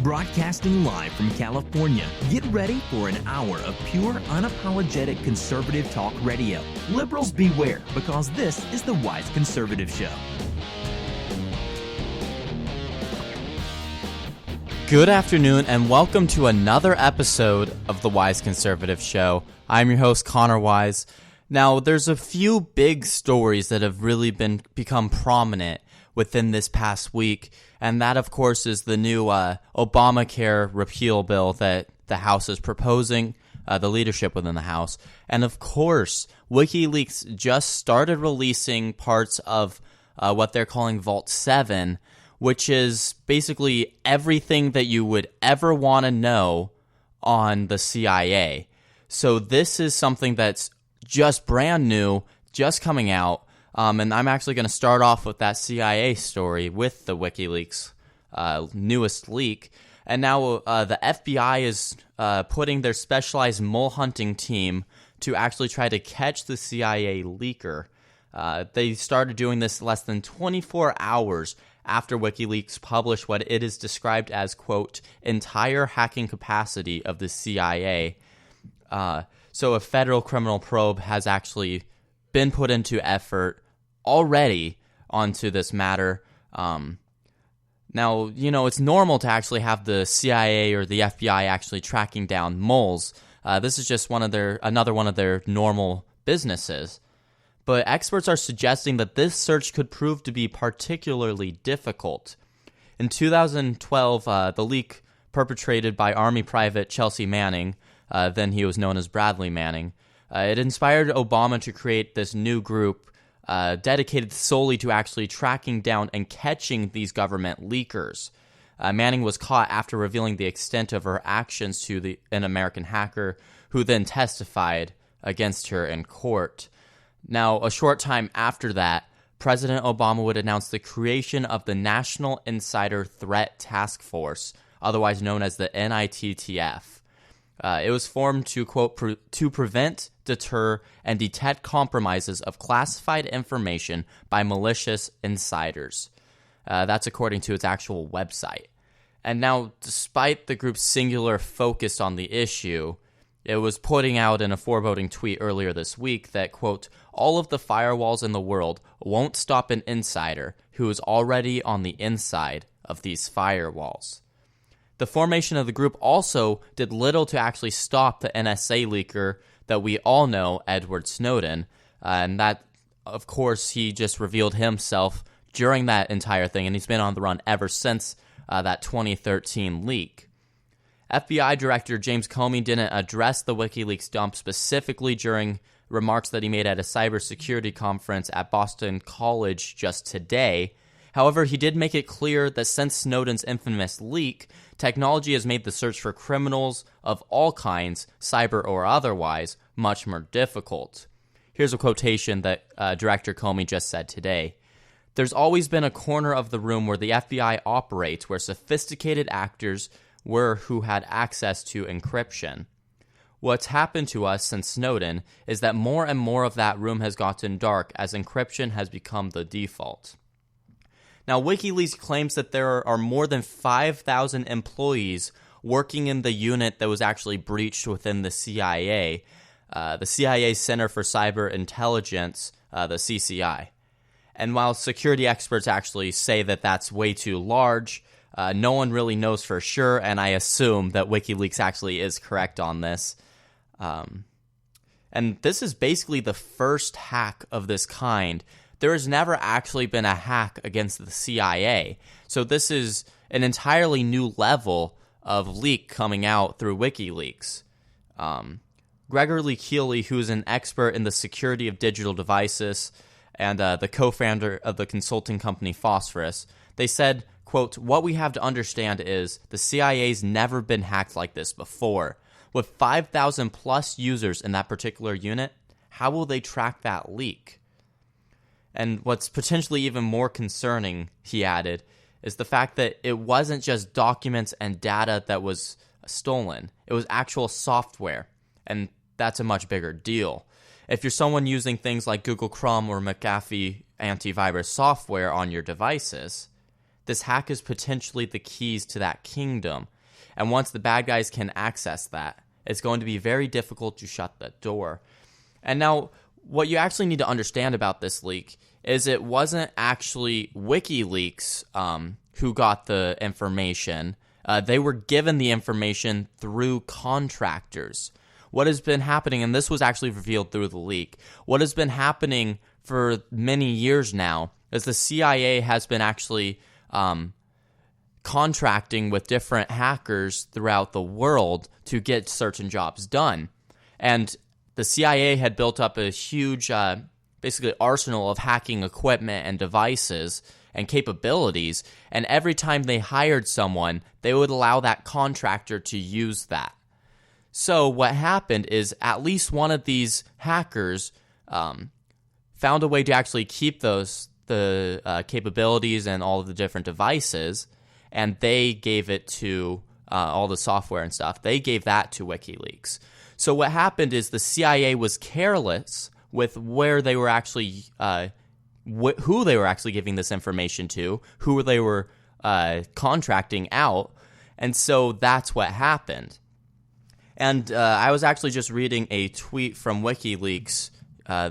Broadcasting live from California, get ready for an hour of pure, unapologetic conservative talk radio. Liberals beware, because this is the Wise Conservative Show. Good afternoon, and welcome to another episode of the Wise Conservative Show. I'm your host, Connor Wise. Now, there's a few big stories that have really become prominent within this past week, and that, of course, is the new Obamacare repeal bill that the House is proposing, the leadership within the House. And, of course, WikiLeaks just started releasing parts of what they're calling Vault 7, which is basically everything that you would ever want to know on the CIA. So this is something that's just brand new, just coming out, and I'm actually going to start off with that CIA story with the WikiLeaks newest leak. And now the FBI is putting their specialized mole hunting team to actually try to catch the CIA leaker. They started doing this less than 24 hours after WikiLeaks published what it is described as, quote, entire hacking capacity of the CIA. So a federal criminal probe has actually been put into effort already onto this matter. Now, you know, it's normal to actually have the CIA or the FBI actually tracking down moles. This is just another one of their normal businesses. But experts are suggesting that this search could prove to be particularly difficult. In 2012, the leak perpetrated by Army Private Chelsea Manning, then he was known as Bradley Manning, it inspired Obama to create this new group dedicated solely to actually tracking down and catching these government leakers. Manning was caught after revealing the extent of her actions to an American hacker, who then testified against her in court. Now, a short time after that, President Obama would announce the creation of the National Insider Threat Task Force, otherwise known as the NITTF. It was formed to, quote, to prevent, deter, and detect compromises of classified information by malicious insiders. That's according to its actual website. And now, despite the group's singular focus on the issue, it was putting out in a foreboding tweet earlier this week that, quote, all of the firewalls in the world won't stop an insider who is already on the inside of these firewalls. The formation of the group also did little to actually stop the NSA leaker that we all know, Edward Snowden, and that, of course, he just revealed himself during that entire thing, and he's been on the run ever since that 2013 leak. FBI Director James Comey didn't address the WikiLeaks dump specifically during remarks that he made at a cybersecurity conference at Boston College just today. However, he did make it clear that since Snowden's infamous leak, technology has made the search for criminals of all kinds, cyber or otherwise, much more difficult. Here's a quotation that Director Comey just said today. There's always been a corner of the room where the FBI operates where sophisticated actors were who had access to encryption. What's happened to us since Snowden is that more and more of that room has gotten dark as encryption has become the default. Now, WikiLeaks claims that there are more than 5,000 employees working in the unit that was actually breached within the CIA, the CIA Center for Cyber Intelligence, the CCI. And while security experts actually say that that's way too large, no one really knows for sure, and I assume that WikiLeaks actually is correct on this. And this is basically the first hack of this kind. There has never actually been a hack against the CIA. So this is an entirely new level of leak coming out through WikiLeaks. Gregory Keeley, who is an expert in the security of digital devices and the co-founder of the consulting company Phosphorus, they said, quote, what we have to understand is the CIA's never been hacked like this before. With 5,000 plus users in that particular unit, how will they track that leak? And what's potentially even more concerning, he added, is the fact that it wasn't just documents and data that was stolen. It was actual software, and that's a much bigger deal. If you're someone using things like Google Chrome or McAfee antivirus software on your devices, this hack is potentially the keys to that kingdom. And once the bad guys can access that, it's going to be very difficult to shut that door. And now, what you actually need to understand about this leak is it wasn't actually WikiLeaks who got the information. They were given the information through contractors. What has been happening, and this was actually revealed through the leak, what has been happening for many years now is the CIA has been actually contracting with different hackers throughout the world to get certain jobs done. And the CIA had built up a huge, basically, arsenal of hacking equipment and devices and capabilities, and every time they hired someone, they would allow that contractor to use that. So what happened is at least one of these hackers found a way to actually keep the capabilities and all of the different devices, and they gave it to all the software and stuff. They gave that to WikiLeaks. So what happened is the CIA was careless with where they were actually, who they were actually giving this information to, who they were contracting out, and so that's what happened. And I was actually just reading a tweet from WikiLeaks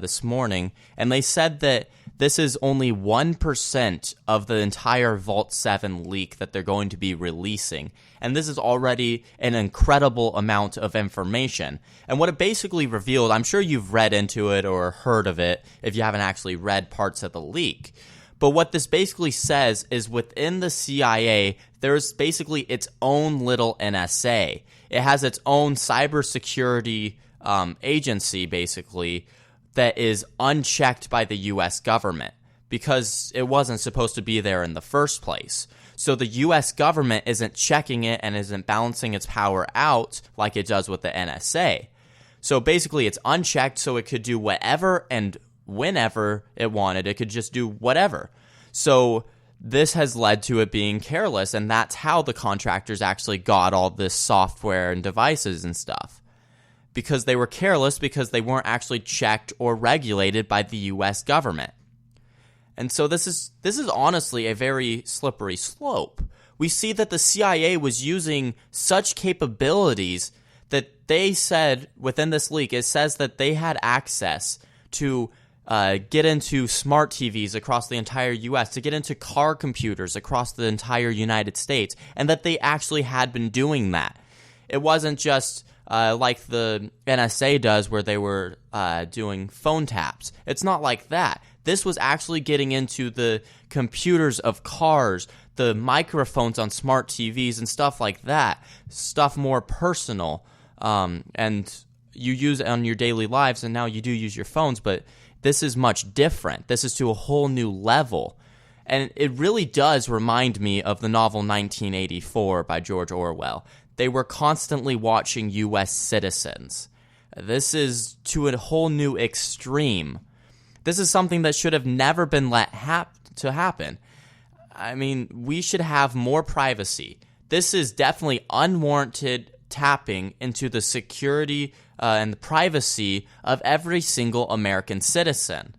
this morning, and they said that this is only 1% of the entire Vault 7 leak that they're going to be releasing. And this is already an incredible amount of information. And what it basically revealed, I'm sure you've read into it or heard of it if you haven't actually read parts of the leak. But what this basically says is within the CIA, there's basically its own little NSA. It has its own cybersecurity agency, basically, that is unchecked by the U.S. government because it wasn't supposed to be there in the first place. So the U.S. government isn't checking it and isn't balancing its power out like it does with the NSA. So basically it's unchecked, so it could do whatever and whenever it wanted. It could just do whatever. So this has led to it being careless, and that's how the contractors actually got all this software and devices and stuff. Because they were careless, because they weren't actually checked or regulated by the U.S. government. And so this is honestly a very slippery slope. We see that the CIA was using such capabilities that they said within this leak, it says that they had access to get into smart TVs across the entire U.S., to get into car computers across the entire United States, and that they actually had been doing that. It wasn't just like the NSA does where they were doing phone taps. It's not like that. This was actually getting into the computers of cars, the microphones on smart TVs and stuff like that, stuff more personal, and you use it on your daily lives, and now you do use your phones, but this is much different. This is to a whole new level. And it really does remind me of the novel 1984 by George Orwell. They were constantly watching U.S. citizens. This is to a whole new extreme. This is something that should have never been let to happen. I mean, we should have more privacy. This is definitely unwarranted tapping into the security and the privacy of every single American citizen.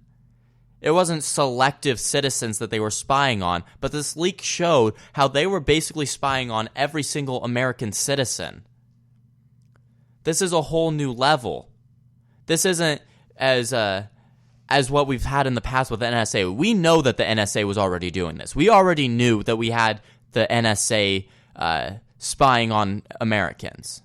It wasn't selective citizens that they were spying on, but this leak showed how they were basically spying on every single American citizen. This is a whole new level. This isn't as what we've had in the past with the NSA. We know that the NSA was already doing this. We already knew that we had the NSA spying on Americans.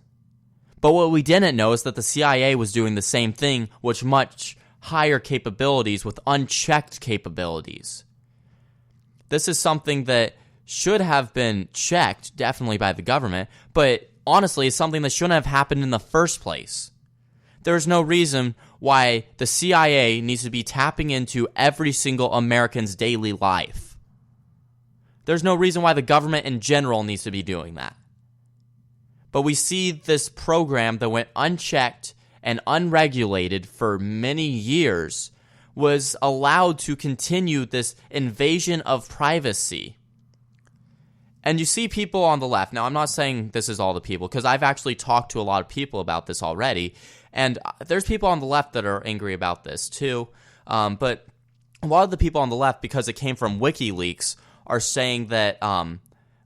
But what we didn't know is that the CIA was doing the same thing, which much higher capabilities with unchecked capabilities. This is something that should have been checked, definitely by the government, but honestly, it's something that shouldn't have happened in the first place. There's no reason why the CIA needs to be tapping into every single American's daily life. There's no reason why the government in general needs to be doing that. But we see this program that went unchecked and unregulated for many years was allowed to continue this invasion of privacy. And you see people on the left. Now, I'm not saying this is all the people, because I've actually talked to a lot of people about this already. And there's people on the left that are angry about this too. But a lot of the people on the left, because it came from WikiLeaks, are saying that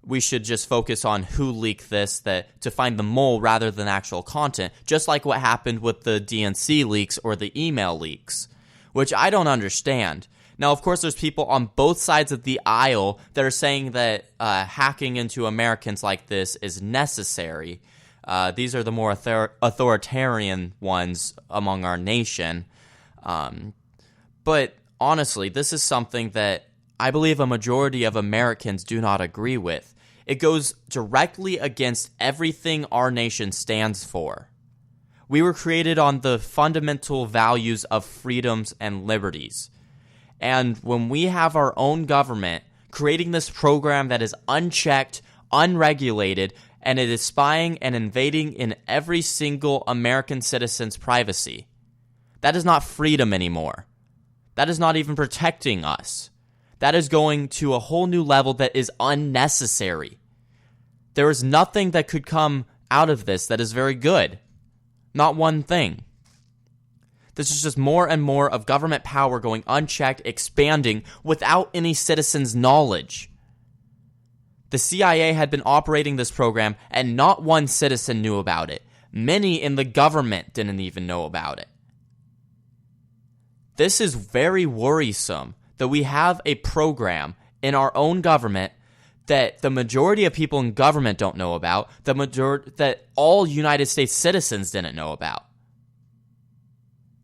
we should just focus on who leaked this, that to find the mole rather than actual content, just like what happened with the DNC leaks or the email leaks, which I don't understand. Now, of course, there's people on both sides of the aisle that are saying that hacking into Americans like this is necessary. These are the more authoritarian ones among our nation. But honestly, this is something that I believe a majority of Americans do not agree with. It goes directly against everything our nation stands for. We were created on the fundamental values of freedoms and liberties. And when we have our own government creating this program that is unchecked, unregulated, and it is spying and invading in every single American citizen's privacy, that is not freedom anymore. That is not even protecting us. That is going to a whole new level that is unnecessary. There is nothing that could come out of this that is very good. Not one thing. This is just more and more of government power going unchecked, expanding without any citizens' knowledge. The CIA had been operating this program and not one citizen knew about it. Many in the government didn't even know about it. This is very worrisome that we have a program in our own government that the majority of people in government don't know about, that all United States citizens didn't know about.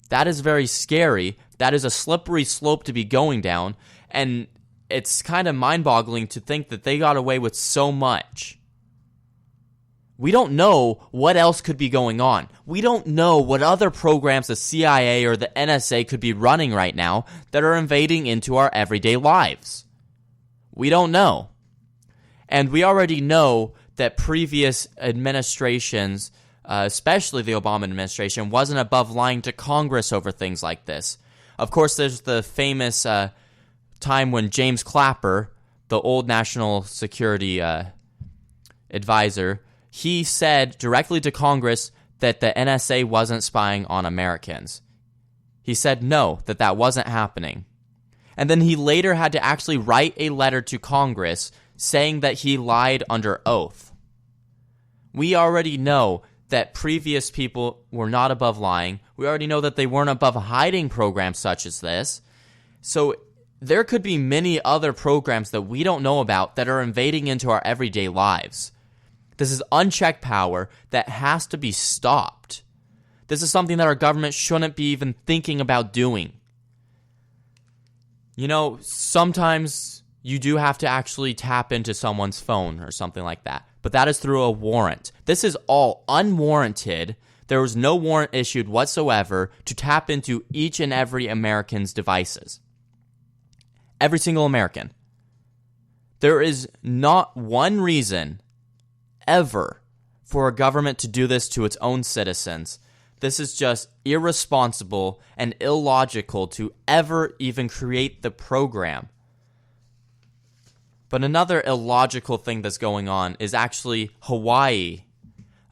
That is very scary. That is a slippery slope to be going down, and it's kind of mind-boggling to think that they got away with so much. We don't know what else could be going on. We don't know what other programs the CIA or the NSA could be running right now that are invading into our everyday lives. We don't know. And we already know that previous administrations, especially the Obama administration, wasn't above lying to Congress over things like this. Of course, there's the famous time when James Clapper, the old national security advisor, he said directly to Congress that the NSA wasn't spying on Americans. He said no, that wasn't happening. And then he later had to actually write a letter to Congress saying that he lied under oath. We already know that previous people were not above lying. We already know that they weren't above hiding programs such as this. So there could be many other programs that we don't know about that are invading into our everyday lives. This is unchecked power that has to be stopped. This is something that our government shouldn't be even thinking about doing. You know, sometimes you do have to actually tap into someone's phone or something like that, but that is through a warrant. This is all unwarranted. There was no warrant issued whatsoever to tap into each and every American's devices. Every single American. There is not one reason ever for a government to do this to its own citizens. This is just irresponsible and illogical to ever even create the program. But another illogical thing that's going on is actually Hawaii.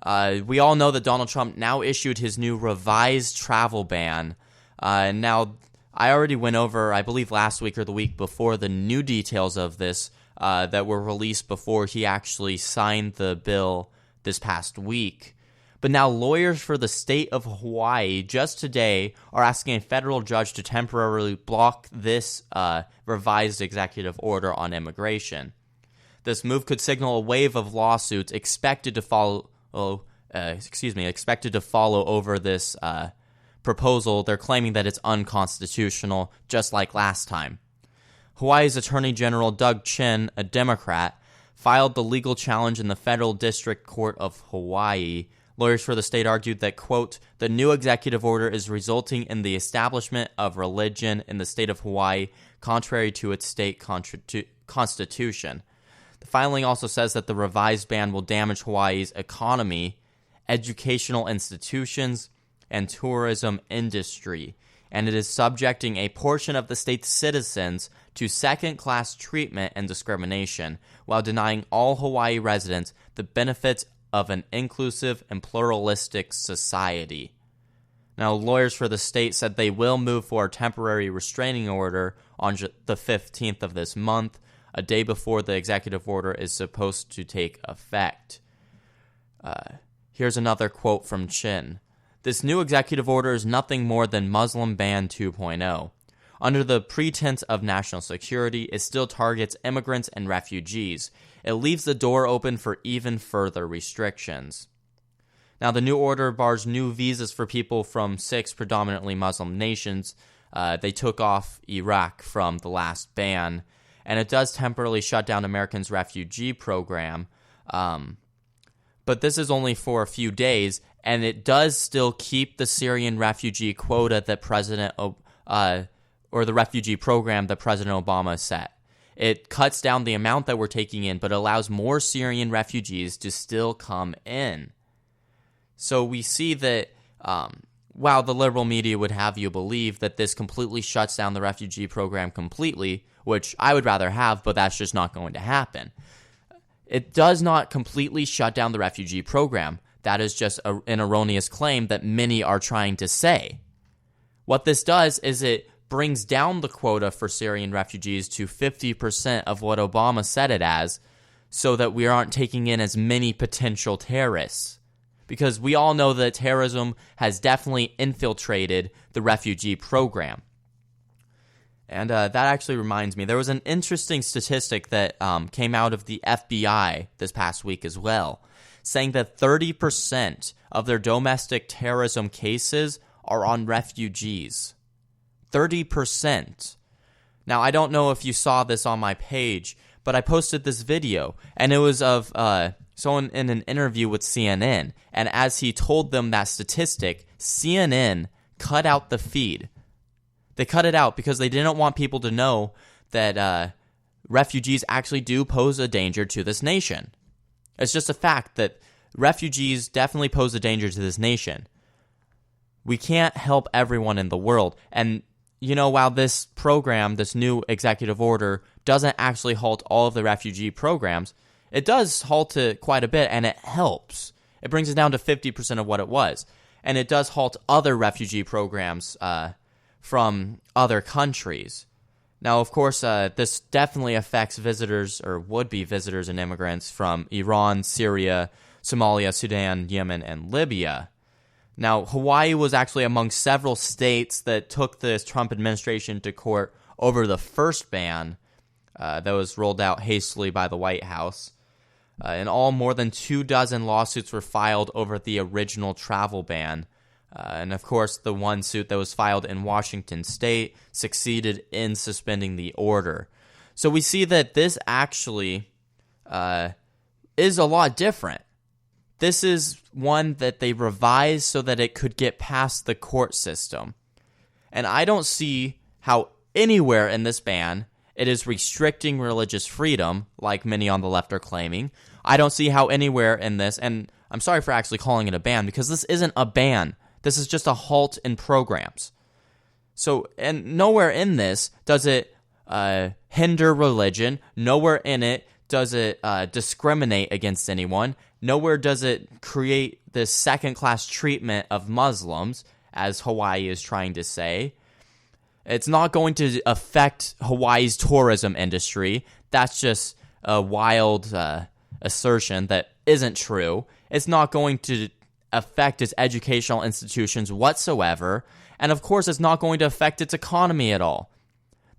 We all know that Donald Trump now issued his new revised travel ban. And now, I already went over, I believe last week or the week before, the new details of this that were released before he actually signed the bill this past week. But now lawyers for the state of Hawaii just today are asking a federal judge to temporarily block this revised executive order on immigration. This move could signal a wave of lawsuits expected to follow over this proposal. They're claiming that it's unconstitutional, just like last time. Hawaii's Attorney General Doug Chin, a Democrat, filed the legal challenge in the Federal District Court of Hawaii. Lawyers for the state argued that, quote, the new executive order is resulting in the establishment of religion in the state of Hawaii, contrary to its state constitution. The filing also says that the revised ban will damage Hawaii's economy, educational institutions, and tourism industry, and it is subjecting a portion of the state's citizens to second-class treatment and discrimination, while denying all Hawaii residents the benefits of an inclusive and pluralistic society. Now, lawyers for the state said they will move for a temporary restraining order on the 15th of this month, a day before the executive order is supposed to take effect. Here's another quote from Chin. This new executive order is nothing more than Muslim Ban 2.0. Under the pretense of national security, it still targets immigrants and refugees. It leaves the door open for even further restrictions. Now, the new order bars new visas for people from 6 predominantly Muslim nations. They took off Iraq from the last ban, and it does temporarily shut down Americans' refugee program. But this is only for a few days, and it does still keep the Syrian refugee quota that or the refugee program that President Obama set. It cuts down the amount that we're taking in, but allows more Syrian refugees to still come in. So we see that while the liberal media would have you believe that this completely shuts down the refugee program completely, which I would rather have, but that's just not going to happen. It does not completely shut down the refugee program. That is just an erroneous claim that many are trying to say. What this does is it brings down the quota for Syrian refugees to 50% of what Obama set it as, so that we aren't taking in as many potential terrorists. Because we all know that terrorism has definitely infiltrated the refugee program. And that actually reminds me, there was an interesting statistic that came out of the FBI this past week as well, saying that 30% of their domestic terrorism cases are on refugees. 30%. Now, I don't know if you saw this on my page, but I posted this video, and it was of someone in an interview with CNN, and as he told them that statistic, CNN cut out the feed. They cut it out because they didn't want people to know that refugees actually do pose a danger to this nation. It's just a fact that refugees definitely pose a danger to this nation. We can't help everyone in the world, and while this program, this new executive order, doesn't actually halt all of the refugee programs, it does halt it quite a bit, and it helps. It brings it down to 50% of what it was. And it does halt other refugee programs from other countries. Now, of course, this definitely affects visitors, or would-be visitors and immigrants from Iran, Syria, Somalia, Sudan, Yemen, and Libya. Now, Hawaii was actually among several states that took this Trump administration to court over the first ban that was rolled out hastily by the White House. In all, more than 24 lawsuits were filed over the original travel ban. And of course, the one suit that was filed in Washington state succeeded in suspending the order. So we see that this actually is a lot different. This is one that they revised so that it could get past the court system. And I don't see how anywhere in this ban it is restricting religious freedom, like many on the left are claiming. I don't see how anywhere in this, and I'm sorry for actually calling it a ban, because this isn't a ban. This is just a halt in programs. So, and nowhere in this does it hinder religion. Nowhere in it does it discriminate against anyone. Nowhere does it create this second-class treatment of Muslims, as Hawaii is trying to say. It's not going to affect Hawaii's tourism industry. That's just a wild assertion that isn't true. It's not going to affect its educational institutions whatsoever. And of course, it's not going to affect its economy at all.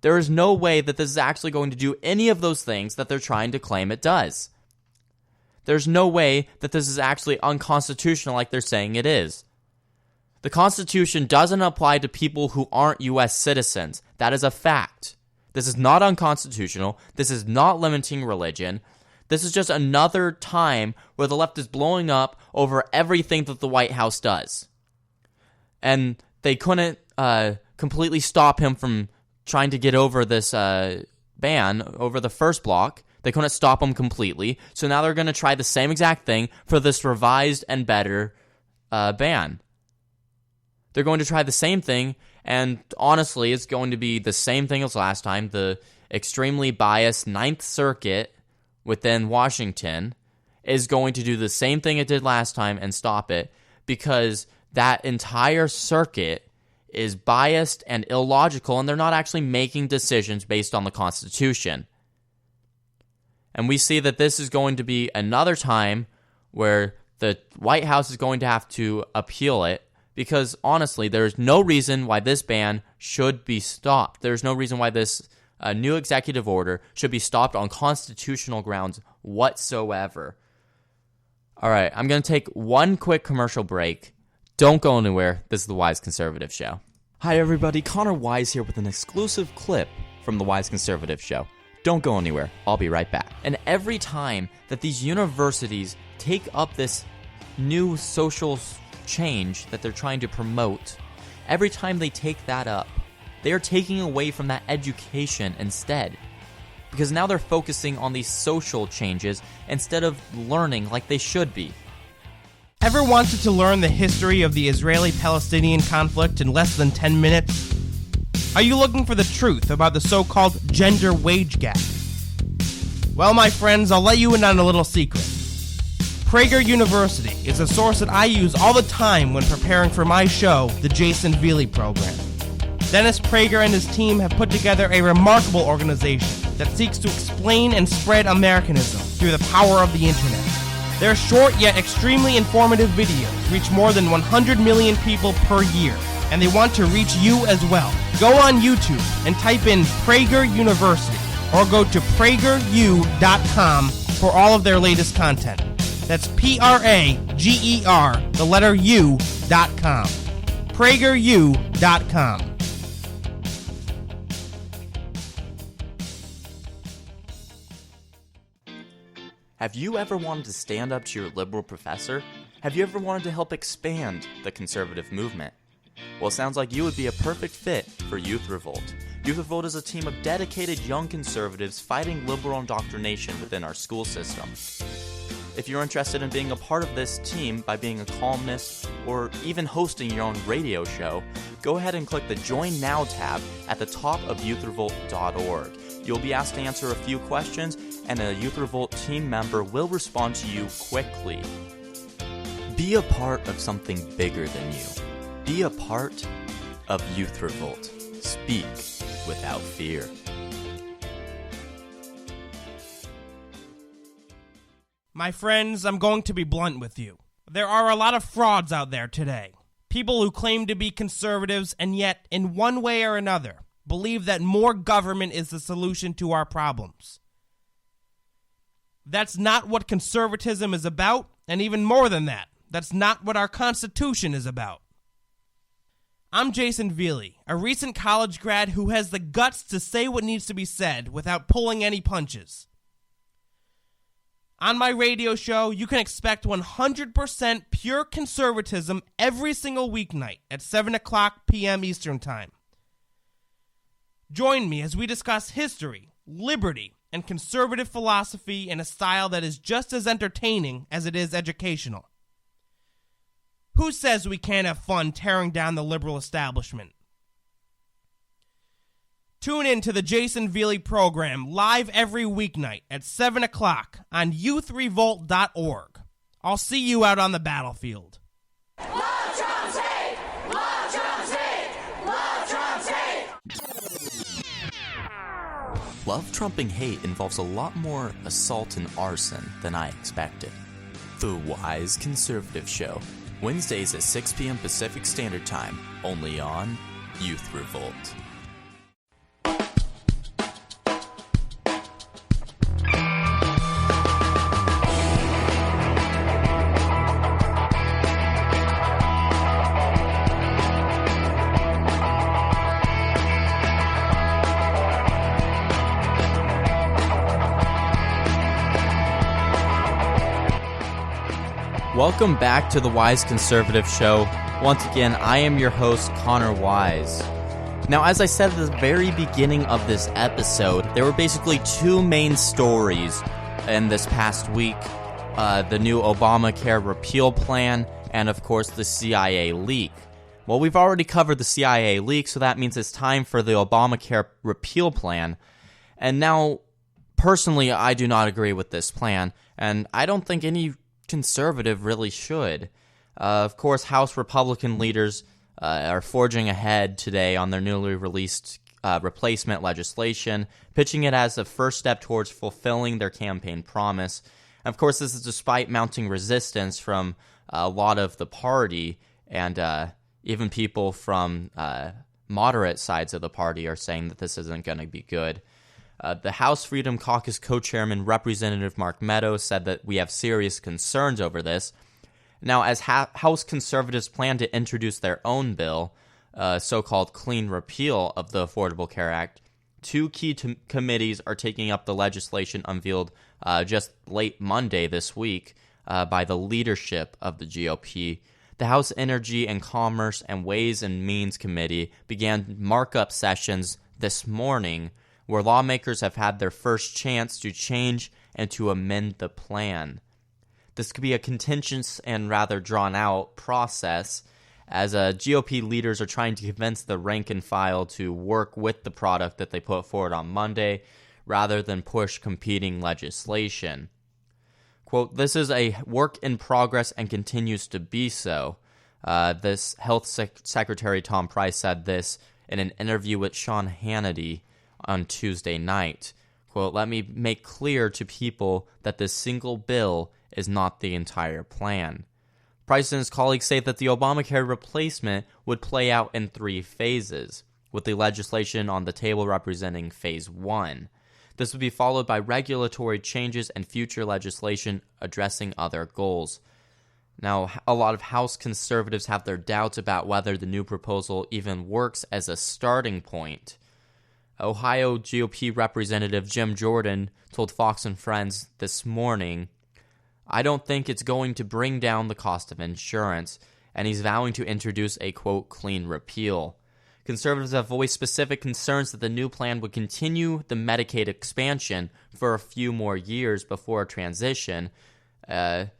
There is no way that this is actually going to do any of those things that they're trying to claim it does. There's no way that this is actually unconstitutional like they're saying it is. The Constitution doesn't apply to people who aren't U.S. citizens. That is a fact. This is not unconstitutional. This is not limiting religion. This is just another time where the left is blowing up over everything that the White House does. And they couldn't completely stop him from trying to get over this ban, over the first block. They couldn't stop him completely. So now they're going to try the same exact thing for this revised and better ban. They're going to try the same thing, and honestly, it's going to be the same thing as last time. The extremely biased Ninth Circuit within Washington is going to do the same thing it did last time and stop it, because that entire circuit is biased and illogical, and they're not actually making decisions based on the Constitution. And we see that this is going to be another time where the White House is going to have to appeal it, because honestly, there's no reason why this ban should be stopped. There's no reason why this new executive order should be stopped on constitutional grounds whatsoever. All right, I'm going to take one quick commercial break. Don't go anywhere. This is the Wise Conservative Show. Hi, everybody. Connor Wise here with an exclusive clip from the Wise Conservative Show. Don't go anywhere. I'll be right back. And every time that these universities take up this new social change that they're trying to promote, every time they take that up, they are taking away from that education instead. Because now they're focusing on these social changes instead of learning like they should be. Ever wanted to learn the history of the Israeli-Palestinian conflict in less than 10 minutes? Are you looking for the truth about the so-called gender wage gap? Well, my friends, I'll let you in on a little secret. Prager University is a source that I use all the time when preparing for my show, the Jason Veely Program. Dennis Prager and his team have put together a remarkable organization that seeks to explain and spread Americanism through the power of the internet. Their short yet extremely informative videos reach more than 100 million people per year, and they want to reach you as well. Go on YouTube and type in Prager University, or go to prageru.com for all of their latest content. That's Prager, the letter U.com. prageru.com. Have you ever wanted to stand up to your liberal professor? Have you ever wanted to help expand the conservative movement? Well, it sounds like you would be a perfect fit for Youth Revolt. Youth Revolt is a team of dedicated young conservatives fighting liberal indoctrination within our school system. If you're interested in being a part of this team by being a columnist or even hosting your own radio show, go ahead and click the Join Now tab at the top of youthrevolt.org. You'll be asked to answer a few questions, and a Youth Revolt team member will respond to you quickly. Be a part of something bigger than you. Be a part of Youth Revolt. Speak without fear. My friends, I'm going to be blunt with you. There are a lot of frauds out there today. People who claim to be conservatives and yet, in one way or another, believe that more government is the solution to our problems. That's not what conservatism is about, and even more than that, that's not what our Constitution is about. I'm Jason Veely, a recent college grad who has the guts to say what needs to be said without pulling any punches. On my radio show, you can expect 100% pure conservatism every single weeknight at 7 o'clock p.m. Eastern Time. Join me as we discuss history, liberty, and conservative philosophy in a style that is just as entertaining as it is educational. Who says we can't have fun tearing down the liberal establishment? Tune in to the Jason Veely Program live every weeknight at 7 o'clock on youthrevolt.org. I'll see you out on the battlefield. Love Trump's hate! Love Trump's hate! Love Trump's hate! Love trumping hate involves a lot more assault and arson than I expected. The Wise Conservative Show, Wednesdays at 6 p.m. Pacific Standard Time, only on Youth Revolt. Welcome back to the Wise Conservative Show. Once again, I am your host, Connor Wise. Now, as I said at the very beginning of this episode, there were basically two main stories in this past week. The new Obamacare repeal plan, and of course, the CIA leak. Well, we've already covered the CIA leak, so that means it's time for the Obamacare repeal plan. And now, personally, I do not agree with this plan, and I don't think any conservative really should. Of course, House Republican leaders are forging ahead today on their newly released replacement legislation, pitching it as a first step towards fulfilling their campaign promise. And of course, this is despite mounting resistance from a lot of the party, and even people from moderate sides of the party are saying that this isn't going to be good. The House Freedom Caucus co-chairman, Representative Mark Meadows, said that we have serious concerns over this. Now, as House conservatives plan to introduce their own bill, so-called clean repeal of the Affordable Care Act, two key committees are taking up the legislation unveiled just late Monday this week by the leadership of the GOP. The House Energy and Commerce and Ways and Means Committee began markup sessions this morning, where lawmakers have had their first chance to change and to amend the plan. This could be a contentious and rather drawn-out process, as GOP leaders are trying to convince the rank and file to work with the product that they put forward on Monday, rather than push competing legislation. Quote, "This is a work in progress and continues to be so." This Health Secretary Tom Price said this in an interview with Sean Hannity on Tuesday night. Quote, "Let me make clear to people that this single bill is not the entire plan." Price and his colleagues say that the Obamacare replacement would play out in 3 phases, with the legislation on the table representing phase 1. This would be followed by regulatory changes and future legislation addressing other goals. Now, a lot of House conservatives have their doubts about whether the new proposal even works as a starting point. Ohio GOP Representative Jim Jordan told Fox and Friends this morning, "I don't think it's going to bring down the cost of insurance," and he's vowing to introduce a, quote, clean repeal. Conservatives have voiced specific concerns that the new plan would continue the Medicaid expansion for a few more years before a transition, and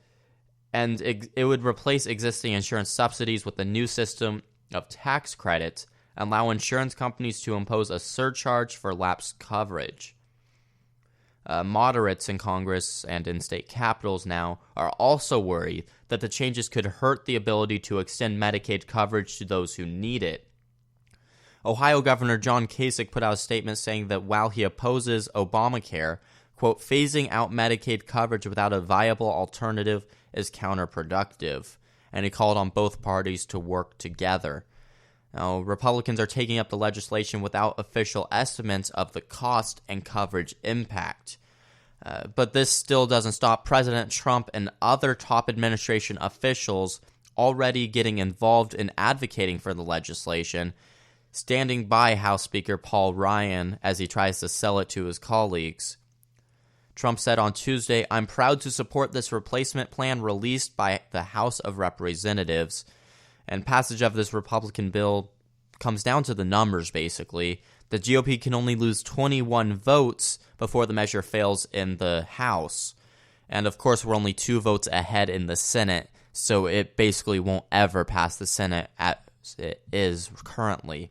it would replace existing insurance subsidies with a new system of tax credits, allow insurance companies to impose a surcharge for lapsed coverage. Moderates in Congress and in state capitals now are also worried that the changes could hurt the ability to extend Medicaid coverage to those who need it. Ohio Governor John Kasich put out a statement saying that while he opposes Obamacare, quote, "phasing out Medicaid coverage without a viable alternative is counterproductive," and he called on both parties to work together. Now, Republicans are taking up the legislation without official estimates of the cost and coverage impact. But this still doesn't stop President Trump and other top administration officials already getting involved in advocating for the legislation, standing by House Speaker Paul Ryan as he tries to sell it to his colleagues. Trump said on Tuesday, "I'm proud to support this replacement plan released by the House of Representatives." And passage of this Republican bill comes down to the numbers, basically. The GOP can only lose 21 votes before the measure fails in the House. And of course, we're only 2 votes ahead in the Senate, so it basically won't ever pass the Senate as it is currently.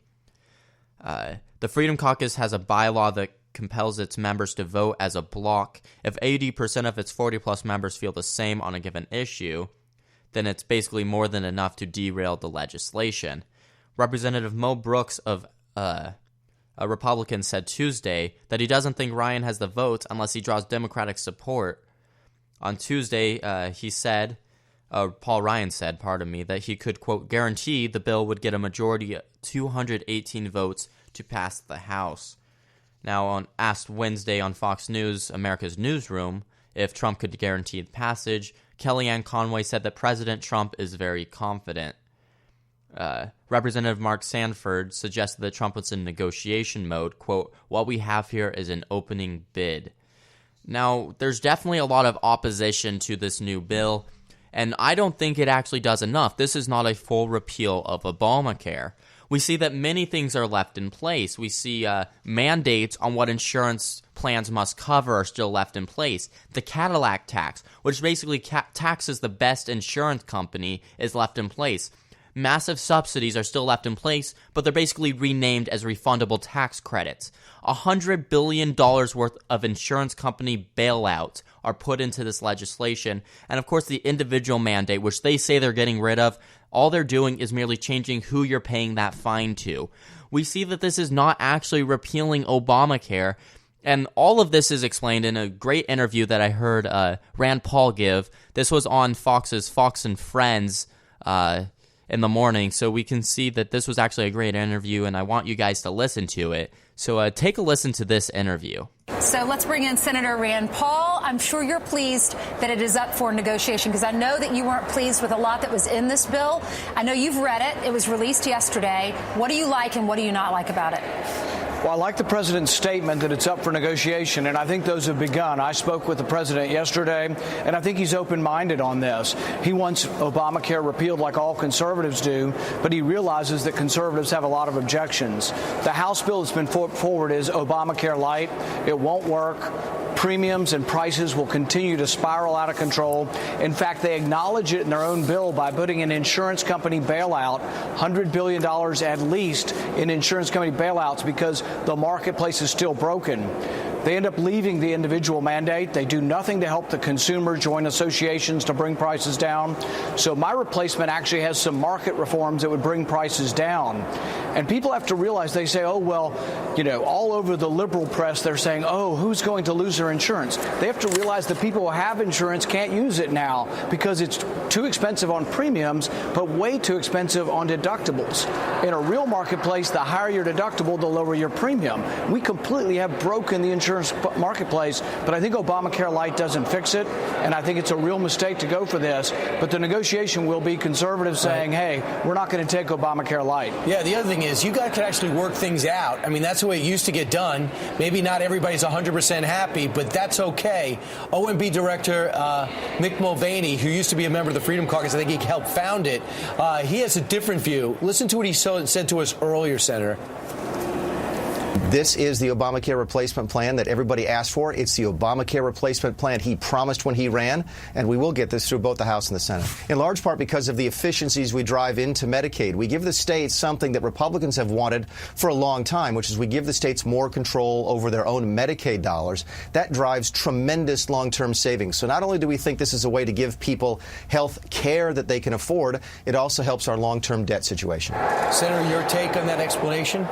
The Freedom Caucus has a bylaw that compels its members to vote as a block. If 80% of its 40-plus members feel the same on a given issue, then it's basically more than enough to derail the legislation. Representative Mo Brooks of a Republican said Tuesday that he doesn't think Ryan has the votes unless he draws Democratic support. On Tuesday, Paul Ryan said, that he could, quote, guarantee the bill would get a majority of 218 votes to pass the House. Now, asked Wednesday on Fox News, America's Newsroom, if Trump could guarantee the passage, Kellyanne Conway said that President Trump is very confident. Representative Mark Sanford suggested that Trump was in negotiation mode. Quote, "What we have here is an opening bid." Now, there's definitely a lot of opposition to this new bill, and I don't think it actually does enough. This is not a full repeal of Obamacare. We see that many things are left in place. We see mandates on what insurance plans must cover are still left in place. The Cadillac tax, which basically taxes the best insurance company, is left in place. Massive subsidies are still left in place, but they're basically renamed as refundable tax credits. $100 billion worth of insurance company bailouts are put into this legislation. And of course, the individual mandate, which they say they're getting rid of, all they're doing is merely changing who you're paying that fine to. We see that this is not actually repealing Obamacare. And all of this is explained in a great interview that I heard Rand Paul give. This was on Fox's Fox and Friends in the morning, so we can see that this was actually a great interview, and I want you guys to listen to it. So take a listen to this interview. So let's bring in Senator Rand Paul. I'm sure you're pleased that it is up for negotiation, because I know that you weren't pleased with a lot that was in this bill. I know you've read it. It was released yesterday. What do you like and what do you not like about it? Well, I like the president's statement that it's up for negotiation, and I think those have begun. I spoke with the president yesterday, and I think he's open-minded on this. He wants Obamacare repealed like all conservatives do, but he realizes that conservatives have a lot of objections. The House bill that's been put forward is Obamacare Lite. It won't work. Premiums and prices will continue to spiral out of control. In fact, they acknowledge it in their own bill by putting an insurance company bailout, $100 billion at least in insurance company bailouts, because the marketplace is still broken. They end up leaving the individual mandate. They do nothing to help the consumer join associations to bring prices down. So my replacement actually has some market reforms that would bring prices down. And people have to realize, they say, oh, well, you know, all over the liberal press, they're saying, oh, who's going to lose their insurance? They have to realize that people who have insurance can't use it now because it's too expensive on premiums, but way too expensive on deductibles. In a real marketplace, the higher your deductible, the lower your premium. We completely have broken the insurance marketplace, but I think Obamacare Lite doesn't fix it, and I think it's a real mistake to go for this. But the negotiation will be conservatives saying, hey, we're not going to take Obamacare Lite. Yeah, the other thing is you guys can actually work things out. I mean, that's the way it used to get done. Maybe not everybody's 100% happy, but that's okay. OMB Director Mick Mulvaney, who used to be a member of the Freedom Caucus, I think he helped found it, he has a different view. Listen to what he said to us earlier, Senator. This is the Obamacare replacement plan that everybody asked for. It's the Obamacare replacement plan he promised when he ran, and we will get this through both the House and the Senate. In large part because of the efficiencies we drive into Medicaid. We give the states something that Republicans have wanted for a long time, which is we give the states more control over their own Medicaid dollars. That drives tremendous long-term savings. So not only do we think this is a way to give people health care that they can afford, it also helps our long-term debt situation. Senator, your take on that explanation?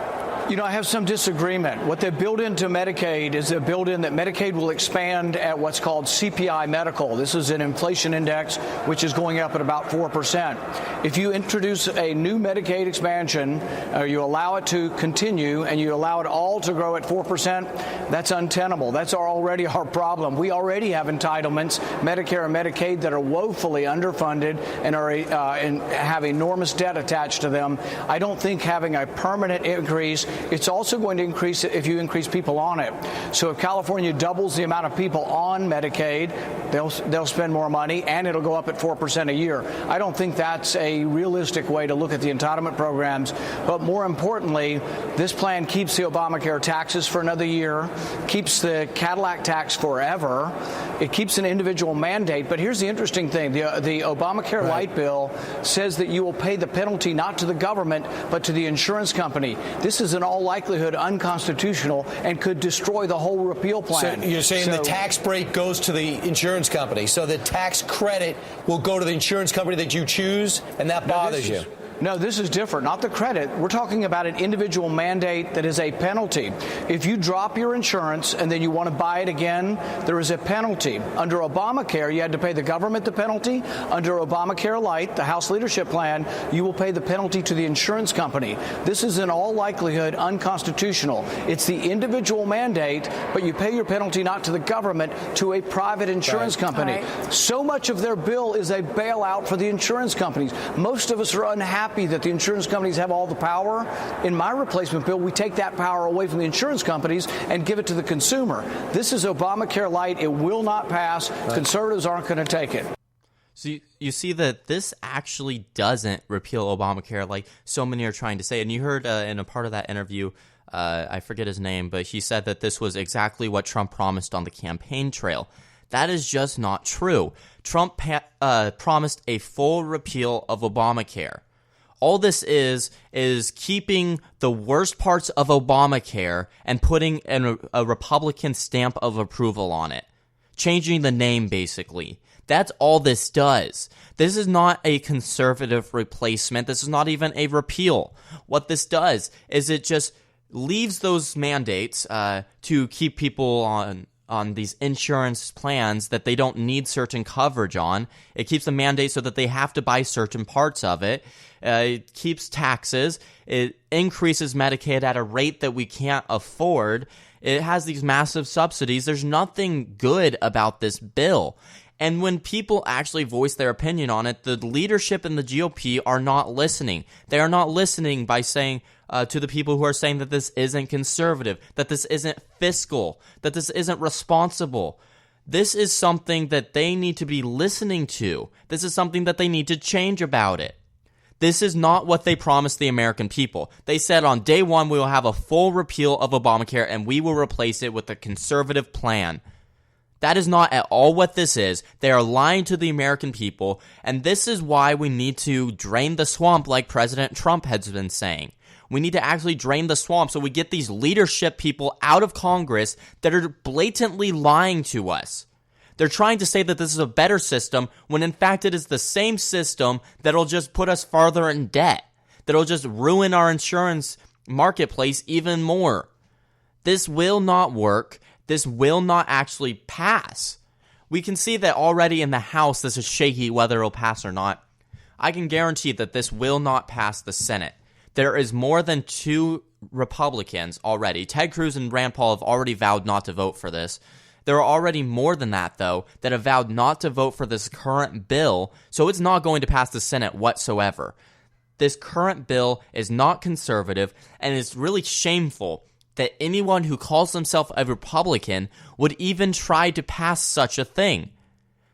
You know, I have some disagreement. What they built into Medicaid is they built in that Medicaid will expand at what's called CPI medical. This is an inflation index which is going up at about 4%. If you introduce a new Medicaid expansion, you allow it to continue and you allow it all to grow at 4%, that's untenable. That's already our problem. We already have entitlements, Medicare and Medicaid, that are woefully underfunded and are and have enormous debt attached to them. I don't think having a permanent increase. It's also going to increase if you increase people on it. So if California doubles the amount of people on Medicaid, they'll spend more money, and it'll go up at 4% a year. I don't think that's a realistic way to look at the entitlement programs. But more importantly, this plan keeps the Obamacare taxes for another year, keeps the Cadillac tax forever. It keeps an individual mandate. But here's the interesting thing. The Obamacare Lite bill says that you will pay the penalty not to the government, but to the insurance company. This is in all likelihood unconstitutional and could destroy the whole repeal plan. So you're saying the tax break goes to the insurance company. So the tax credit will go to the insurance company that you choose, and that bothers you. No, this is different. Not the credit. We're talking about an individual mandate that is a penalty. If you drop your insurance and then you want to buy it again, there is a penalty. Under Obamacare, you had to pay the government the penalty. Under Obamacare Lite, the House leadership plan, you will pay the penalty to the insurance company. This is in all likelihood unconstitutional. It's the individual mandate, but you pay your penalty not to the government, to a private insurance company. So much of their bill is a bailout for the insurance companies. Most of us are unhappy that the insurance companies have all the power. In my replacement bill, we take that power away from the insurance companies and give it to the consumer. This is Obamacare Lite. It will not pass. Conservatives aren't going to take it. So you see that this actually doesn't repeal Obamacare like so many are trying to say. And you heard in a part of that interview, I forget his name, but he said that this was exactly what Trump promised on the campaign trail. That is just not true. Trump promised a full repeal of Obamacare. All this is keeping the worst parts of Obamacare and putting a Republican stamp of approval on it. Changing the name, basically. That's all this does. This is not a conservative replacement. This is not even a repeal. What this does is it just leaves those mandates to keep people on these insurance plans that they don't need certain coverage on. It keeps the mandate so that they have to buy certain parts of it. It keeps taxes. It increases Medicaid at a rate that we can't afford. It has these massive subsidies. There's nothing good about this bill. And when people actually voice their opinion on it, the leadership in the GOP are not listening. They are not listening by saying to the people who are saying that this isn't conservative, that this isn't fiscal, that this isn't responsible. This is something that they need to be listening to. This is something that they need to change about it. This is not what they promised the American people. They said on day one we will have a full repeal of Obamacare and we will replace it with a conservative plan. That is not at all what this is. They are lying to the American people, and this is why we need to drain the swamp like President Trump has been saying. We need to actually drain the swamp so we get these leadership people out of Congress that are blatantly lying to us. They're trying to say that this is a better system when in fact it is the same system that'll just put us farther in debt, that'll just ruin our insurance marketplace even more. This will not work. This will not actually pass. We can see that already in the House this is shaky whether it'll pass or not. I can guarantee that this will not pass the Senate. There is more than 2 Republicans already. Ted Cruz and Rand Paul have already vowed not to vote for this. There are already more than that, though, that have vowed not to vote for this current bill, so it's not going to pass the Senate whatsoever. This current bill is not conservative, and it's really shameful that anyone who calls themselves a Republican would even try to pass such a thing.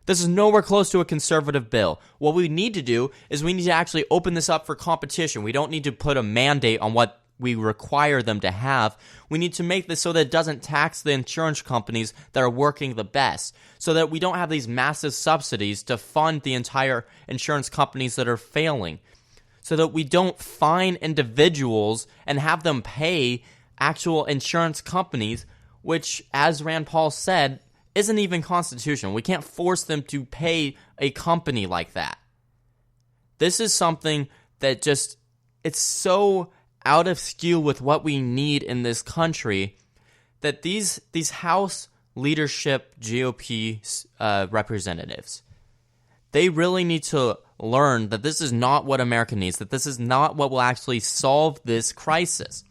This is nowhere close to a conservative bill. What we need to do is we need to actually open this up for competition. We don't need to put a mandate on what we require them to have. We need to make this so that it doesn't tax the insurance companies that are working the best, so that we don't have these massive subsidies to fund the entire insurance companies that are failing, so that we don't fine individuals and have them pay actual insurance companies, which, as Rand Paul said, isn't even constitutional. We can't force them to pay a company like that. This is something that just, it's so out of skew with what we need in this country that these House leadership GOP representatives, they really need to learn that this is not what America needs, that this is not what will actually solve this crisis.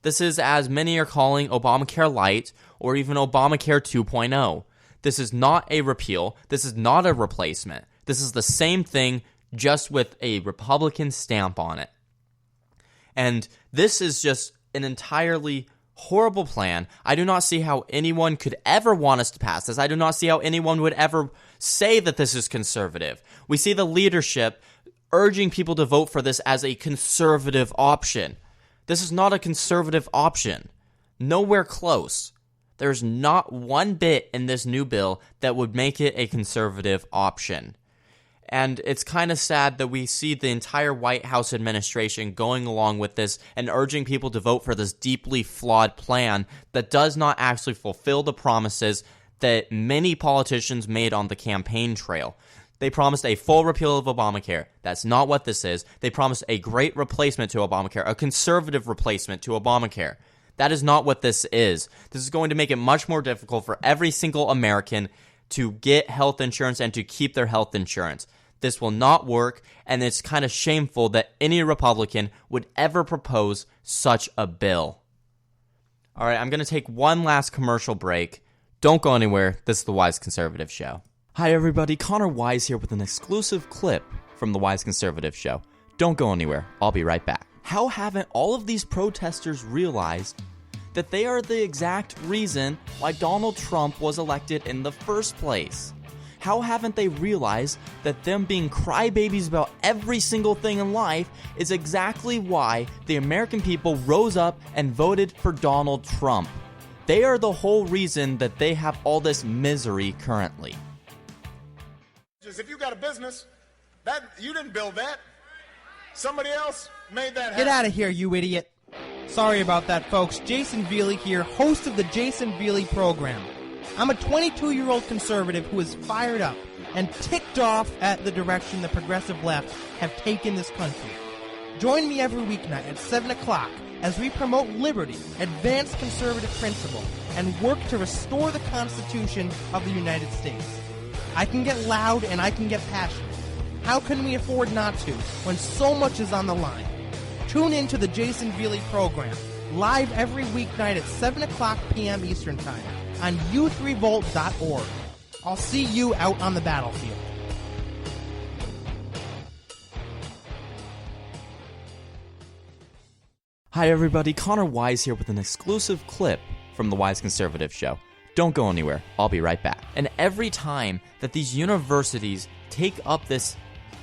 This is, as many are calling, Obamacare Lite or even Obamacare 2.0. This is not a repeal. This is not a replacement. This is the same thing, just with a Republican stamp on it. And this is just an entirely horrible plan. I do not see how anyone could ever want us to pass this. I do not see how anyone would ever say that this is conservative. We see the leadership urging people to vote for this as a conservative option. This is not a conservative option. Nowhere close. There's not one bit in this new bill that would make it a conservative option. And it's kind of sad that we see the entire White House administration going along with this and urging people to vote for this deeply flawed plan that does not actually fulfill the promises that many politicians made on the campaign trail. They promised a full repeal of Obamacare. That's not what this is. They promised a great replacement to Obamacare, a conservative replacement to Obamacare. That is not what this is. This is going to make it much more difficult for every single American to get health insurance and to keep their health insurance. This will not work, and it's kind of shameful that any Republican would ever propose such a bill. All right, I'm going to take one last commercial break. Don't go anywhere. This is the Wise Conservative Show. Hi, everybody. Connor Wise here with an exclusive clip from the Wise Conservative Show. Don't go anywhere. I'll be right back. How haven't all of these protesters realized that they are the exact reason why Donald Trump was elected in the first place? How haven't they realized that them being crybabies about every single thing in life is exactly why the American people rose up and voted for Donald Trump? They are the whole reason that they have all this misery currently. If you got a business, that you didn't build that. Somebody else made that happen. Get out of here, you idiot. Sorry about that, folks. Jason Veely here, host of the Jason Veely program. I'm a 22-year-old conservative who is fired up and ticked off at the direction the progressive left have taken this country. Join me every weeknight at 7 o'clock as we promote liberty, advance conservative principle, and work to restore the Constitution of the United States. I can get loud and I can get passionate. How can we afford not to when so much is on the line? Tune in to the Jason Veely program, live every weeknight at 7 o'clock p.m. Eastern Time on youthrevolt.org. I'll see you out on the battlefield. Hi everybody, Connor Wise here with an exclusive clip from the Wise Conservative Show. Don't go anywhere, I'll be right back. And every time that these universities take up this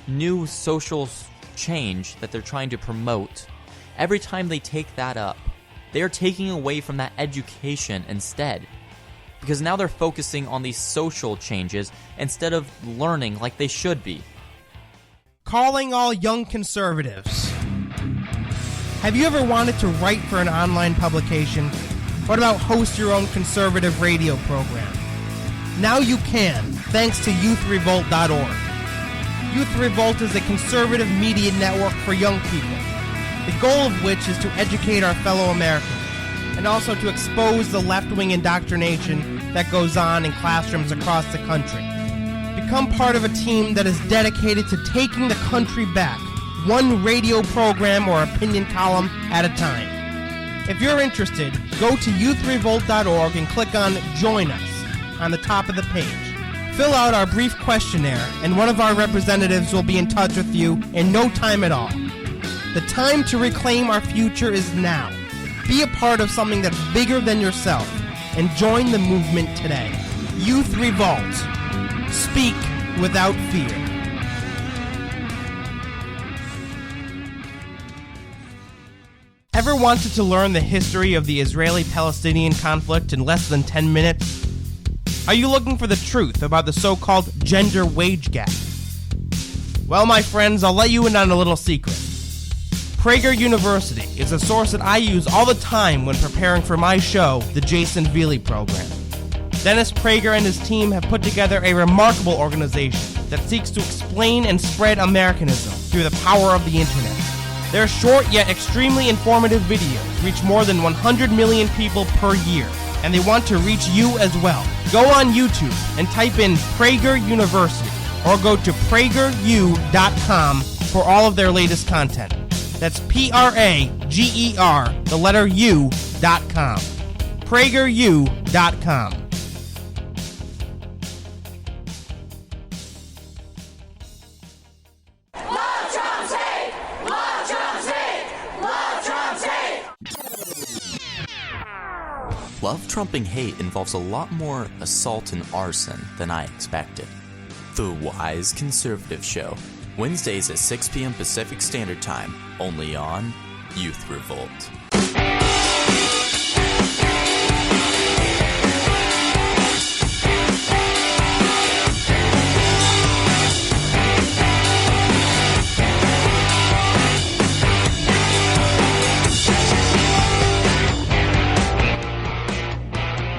new social change that they're trying to promote, every time they take that up, they are taking away from that education instead. Because now they're focusing on these social changes instead of learning like they should be. Calling all young conservatives. Have you ever wanted to write for an online publication? What about host your own conservative radio program? Now you can, thanks to youthrevolt.org. Youth Revolt is a conservative media network for young people, the goal of which is to educate our fellow Americans and also to expose the left-wing indoctrination that goes on in classrooms across the country. Become part of a team that is dedicated to taking the country back, one radio program or opinion column at a time. If you're interested, go to youthrevolt.org and click on Join Us on the top of the page. Fill out our brief questionnaire, and one of our representatives will be in touch with you in no time at all. The time to reclaim our future is now. Be a part of something that's bigger than yourself, and join the movement today. Youth Revolt. Speak without fear. Ever wanted to learn the history of the Israeli-Palestinian conflict in less than 10 minutes? Are you looking for the truth about the so-called gender wage gap? Well, my friends, I'll let you in on a little secret. Prager University is a source that I use all the time when preparing for my show, the Jason Veely program. Dennis Prager and his team have put together a remarkable organization that seeks to explain and spread Americanism through the power of the internet. Their short yet extremely informative videos reach more than 100 million people per year, and they want to reach you as well. Go on YouTube and type in Prager University, or go to prageru.com for all of their latest content. That's Prager, the letter U.com. prageru.com. Love Trump's hate! Love Trump's hate! Love Trump's hate! Love trumping hate involves a lot more assault and arson than I expected. The Wise Conservative Show, Wednesdays at 6 p.m. Pacific Standard Time, only on Youth Revolt.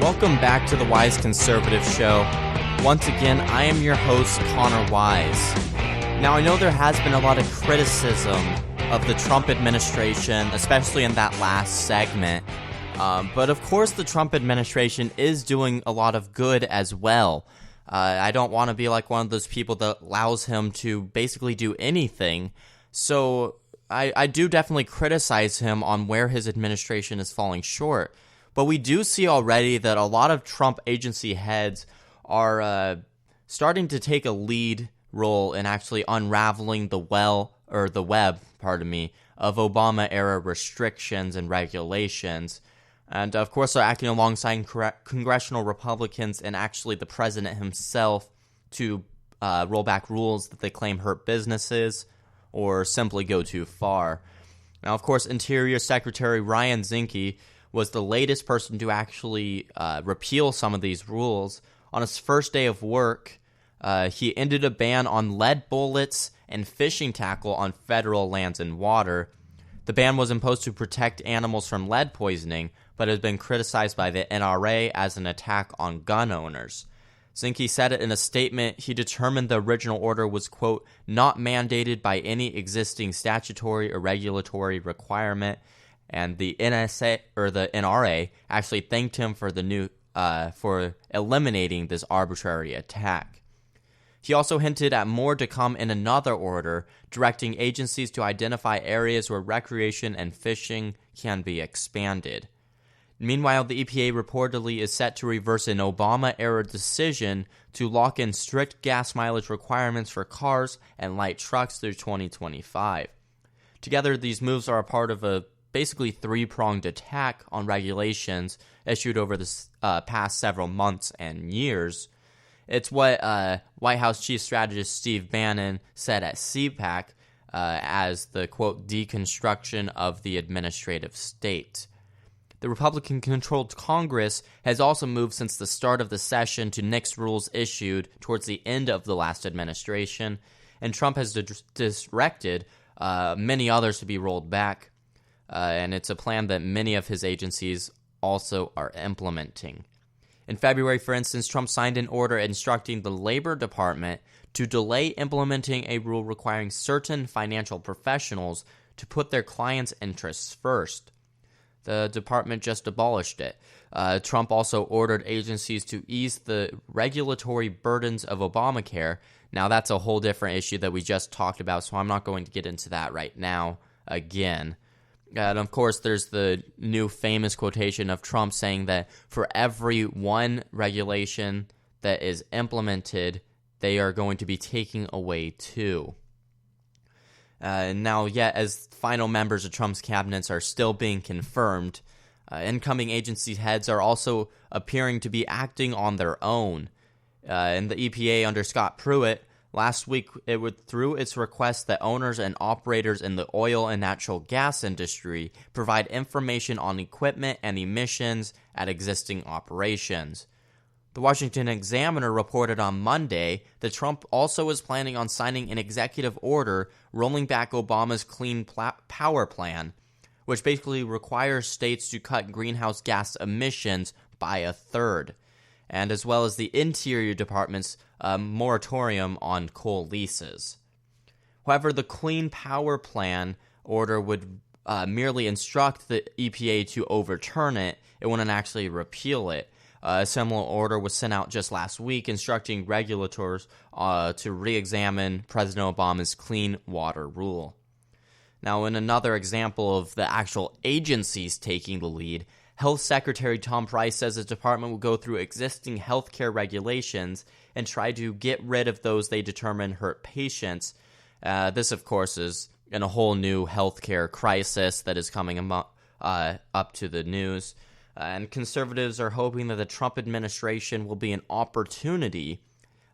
Welcome back to the Wise Conservative Show. Once again, I am your host, Connor Wise. Now, I know there has been a lot of criticism of the Trump administration, especially in that last segment. But of course, the Trump administration is doing a lot of good as well. I don't want to be like one of those people that allows him to basically do anything. So I do definitely criticize him on where his administration is falling short. But we do see already that a lot of Trump agency heads are starting to take a lead role in actually unraveling the web of Obama-era restrictions and regulations. And, of course, they're acting alongside congressional Republicans and actually the president himself to roll back rules that they claim hurt businesses or simply go too far. Now, of course, Interior Secretary Ryan Zinke was the latest person to actually repeal some of these rules. On his first day of work, He ended a ban on lead bullets and fishing tackle on federal lands and water. The ban was imposed to protect animals from lead poisoning, but has been criticized by the NRA as an attack on gun owners. Zinke said it in a statement. He determined the original order was, quote, not mandated by any existing statutory or regulatory requirement, and the NRA actually thanked him for the new for eliminating this arbitrary attack. He also hinted at more to come in another order, directing agencies to identify areas where recreation and fishing can be expanded. Meanwhile, the EPA reportedly is set to reverse an Obama-era decision to lock in strict gas mileage requirements for cars and light trucks through 2025. Together, these moves are a part of a basically three-pronged attack on regulations issued over the past several months and years. It's what White House Chief Strategist Steve Bannon said at CPAC as the, quote, deconstruction of the administrative state. The Republican-controlled Congress has also moved since the start of the session to nix rules issued towards the end of the last administration, and Trump has directed many others to be rolled back, and it's a plan that many of his agencies also are implementing. In February, for instance, Trump signed an order instructing the Labor Department to delay implementing a rule requiring certain financial professionals to put their clients' interests first. The department just abolished it. Trump also ordered agencies to ease the regulatory burdens of Obamacare. Now, that's a whole different issue that we just talked about, so I'm not going to get into that right now again. And, of course, there's the new famous quotation of Trump saying that for every one regulation that is implemented, they are going to be taking away two. Now, yet, as final members of Trump's cabinets are still being confirmed, incoming agency heads are also appearing to be acting on their own. And the EPA under Scott Pruitt, last week it withdrew its request that owners and operators in the oil and natural gas industry provide information on equipment and emissions at existing operations. The Washington Examiner reported on Monday that Trump also is planning on signing an executive order rolling back Obama's Clean Power Plan, which basically requires states to cut greenhouse gas emissions by a third, and as well as the Interior Department's moratorium on coal leases. However, the Clean Power Plan order would merely instruct the EPA to overturn it. It wouldn't actually repeal it. A similar order was sent out just last week instructing regulators to re-examine President Obama's Clean Water Rule. Now, in another example of the actual agencies taking the lead, Health Secretary Tom Price says his department will go through existing healthcare regulations and try to get rid of those they determine hurt patients. This, of course, is in a whole new healthcare crisis that is coming up to the news. And conservatives are hoping that the Trump administration will be an opportunity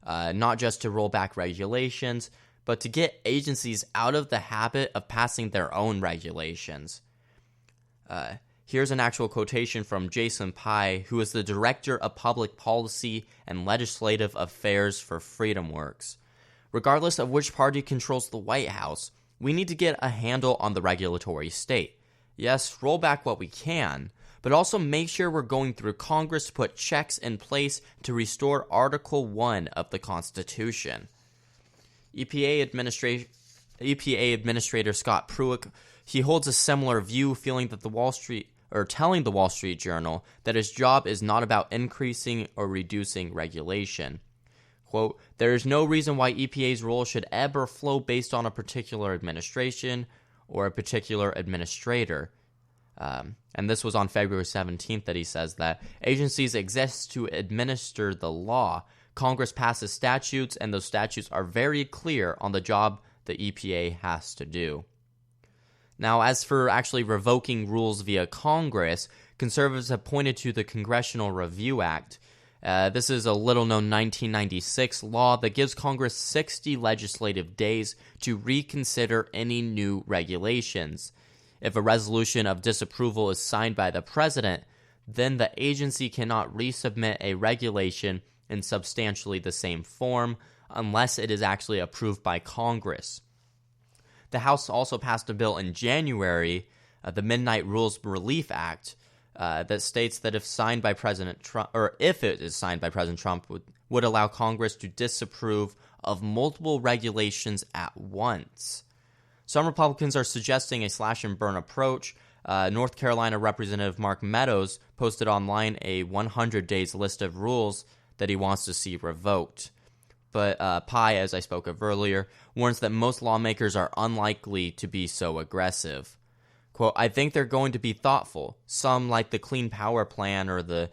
not just to roll back regulations, but to get agencies out of the habit of passing their own regulations. Here's an actual quotation from Jason Pai, who is the Director of Public Policy and Legislative Affairs for FreedomWorks. Regardless of which party controls the White House, we need to get a handle on the regulatory state. Yes, roll back what we can, but also make sure we're going through Congress to put checks in place to restore Article 1 of the Constitution. EPA Administrator Scott Pruitt, he holds a similar view, telling the Wall Street Journal that his job is not about increasing or reducing regulation. Quote, there is no reason why EPA's role should ebb or flow based on a particular administration or a particular administrator. And this was on February 17th that he says that agencies exist to administer the law. Congress passes statutes, and those statutes are very clear on the job the EPA has to do. Now, as for actually revoking rules via Congress, conservatives have pointed to the Congressional Review Act. This is a little-known 1996 law that gives Congress 60 legislative days to reconsider any new regulations. If a resolution of disapproval is signed by the president, then the agency cannot resubmit a regulation in substantially the same form unless it is actually approved by Congress. The House also passed a bill in January, the Midnight Rules Relief Act, that states that if signed by President Trump, or if it is signed by President Trump, would allow Congress to disapprove of multiple regulations at once. Some Republicans are suggesting a slash and burn approach. North Carolina Representative Mark Meadows posted online a 100 days list of rules that he wants to see revoked. But Pai, as I spoke of earlier, warns that most lawmakers are unlikely to be so aggressive. Quote, I think they're going to be thoughtful. Some, like the Clean Power Plan or the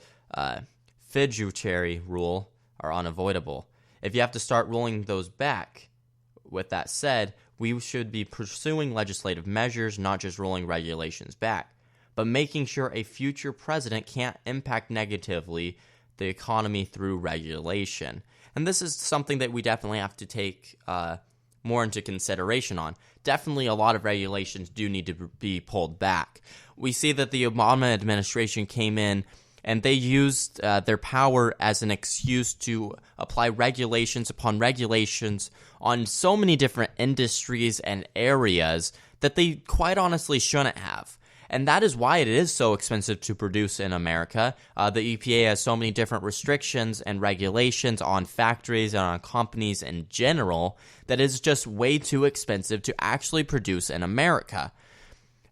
fiduciary rule, are unavoidable. If you have to start rolling those back, with that said, we should be pursuing legislative measures, not just rolling regulations back, but making sure a future president can't impact negatively the economy through regulation. And this is something that we definitely have to take more into consideration on. Definitely a lot of regulations do need to be pulled back. We see that the Obama administration came in and they used their power as an excuse to apply regulations upon regulations on so many different industries and areas that they quite honestly shouldn't have. And that is why it is so expensive to produce in America. The EPA has so many different restrictions and regulations on factories and on companies in general that it's just way too expensive to actually produce in America.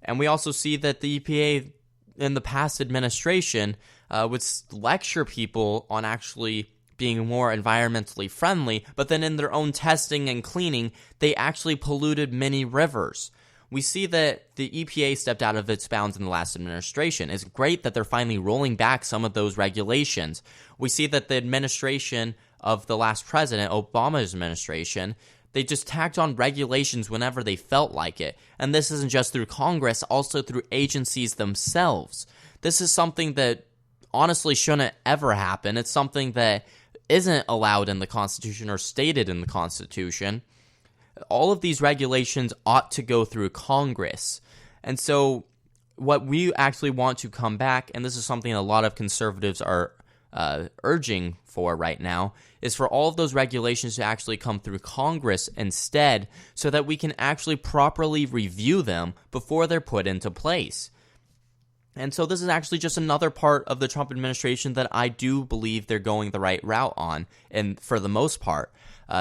And we also see that the EPA in the past administration would lecture people on actually being more environmentally friendly, but then in their own testing and cleaning, they actually polluted many rivers. We see that the EPA stepped out of its bounds in the last administration. It's great that they're finally rolling back some of those regulations. We see that the administration of the last president, Obama's administration, they just tacked on regulations whenever they felt like it. And this isn't just through Congress, also through agencies themselves. This is something that honestly shouldn't ever happen. It's something that isn't allowed in the Constitution or stated in the Constitution. All of these regulations ought to go through Congress. And so what we actually want to come back, and this is something a lot of conservatives are urging for right now, is for all of those regulations to actually come through Congress instead, so that we can actually properly review them before they're put into place. And so this is actually just another part of the Trump administration that I do believe they're going the right route on, and for the most part.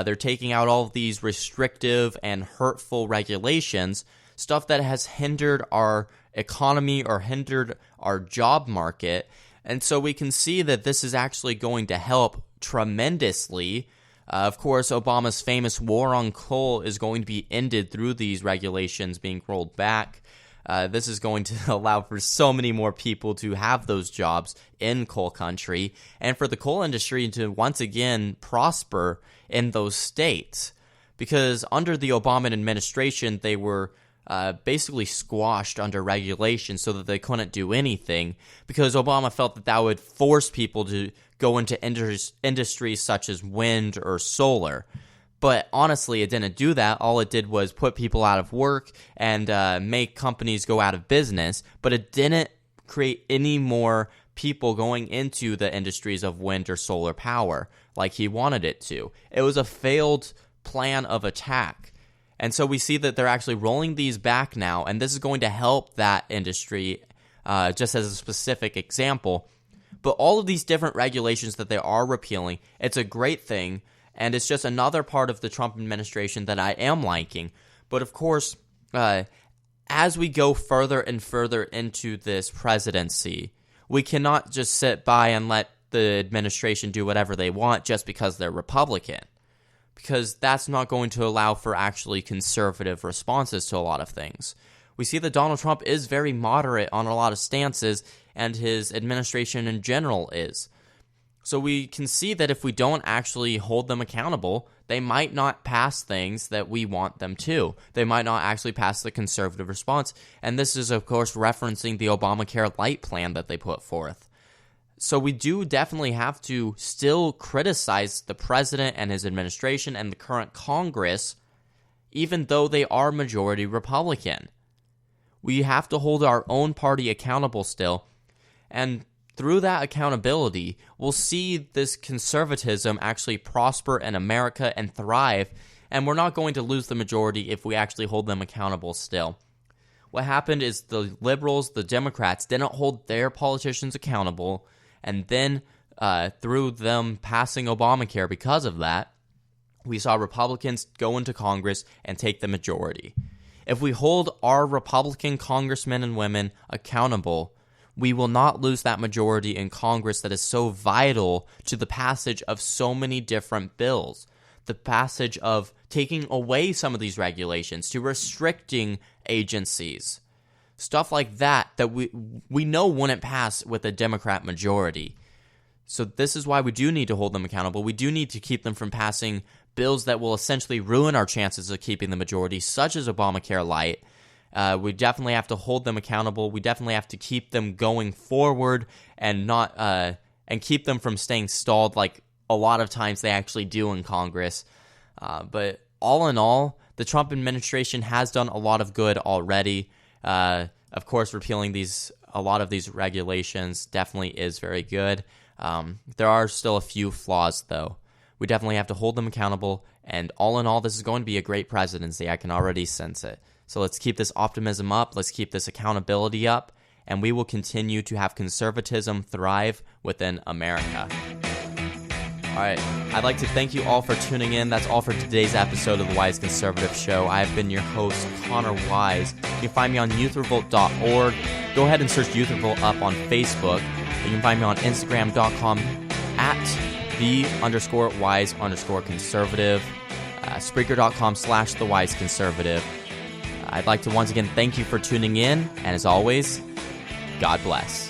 They're taking out all of these restrictive and hurtful regulations, stuff that has hindered our economy or hindered our job market. And so we can see that this is actually going to help tremendously. Of course, Obama's famous war on coal is going to be ended through these regulations being rolled back. This is going to allow for so many more people to have those jobs in coal country and for the coal industry to once again prosper in those states. Because under the Obama administration, they were basically squashed under regulation so that they couldn't do anything, because Obama felt that that would force people to go into industries such as wind or solar. But honestly, it didn't do that. All it did was put people out of work and make companies go out of business. But it didn't create any more people going into the industries of wind or solar power like he wanted it to. It was a failed plan of attack. And so we see that they're actually rolling these back now. And this is going to help that industry, just as a specific example. But all of these different regulations that they are repealing, it's a great thing. And it's just another part of the Trump administration that I am liking. But of course, as we go further and further into this presidency, we cannot just sit by and let the administration do whatever they want just because they're Republican. Because that's not going to allow for actually conservative responses to a lot of things. We see that Donald Trump is very moderate on a lot of stances, and his administration in general is. So we can see that if we don't actually hold them accountable, they might not pass things that we want them to. They might not actually pass the conservative response. And this is, of course, referencing the Obamacare Lite plan that they put forth. So we do definitely have to still criticize the president and his administration and the current Congress, even though they are majority Republican. We have to hold our own party accountable still. And through that accountability, we'll see this conservatism actually prosper in America and thrive, and we're not going to lose the majority if we actually hold them accountable still. What happened is the liberals, the Democrats, didn't hold their politicians accountable, and then through them passing Obamacare because of that, we saw Republicans go into Congress and take the majority. If we hold our Republican congressmen and women accountable, we will not lose that majority in Congress that is so vital to the passage of so many different bills. The passage of taking away some of these regulations, to restricting agencies. Stuff like that we know wouldn't pass with a Democrat majority. So this is why we do need to hold them accountable. We do need to keep them from passing bills that will essentially ruin our chances of keeping the majority, such as Obamacare Lite. We definitely have to hold them accountable. We definitely have to keep them going forward and not and keep them from staying stalled like a lot of times they actually do in Congress. But all in all, the Trump administration has done a lot of good already. Of course, repealing a lot of these regulations definitely is very good. There are still a few flaws, though. We definitely have to hold them accountable. And all in all, this is going to be a great presidency. I can already sense it. So let's keep this optimism up, let's keep this accountability up, and we will continue to have conservatism thrive within America. All right, I'd like to thank you all for tuning in. That's all for today's episode of The Wise Conservative Show. I've been your host, Connor Wise. You can find me on youthrevolt.org. Go ahead and search Youth Revolt up on Facebook. You can find me on Instagram.com at @the_wise_conservative, Spreaker.com/thewiseconservative. I'd like to once again thank you for tuning in, and as always, God bless.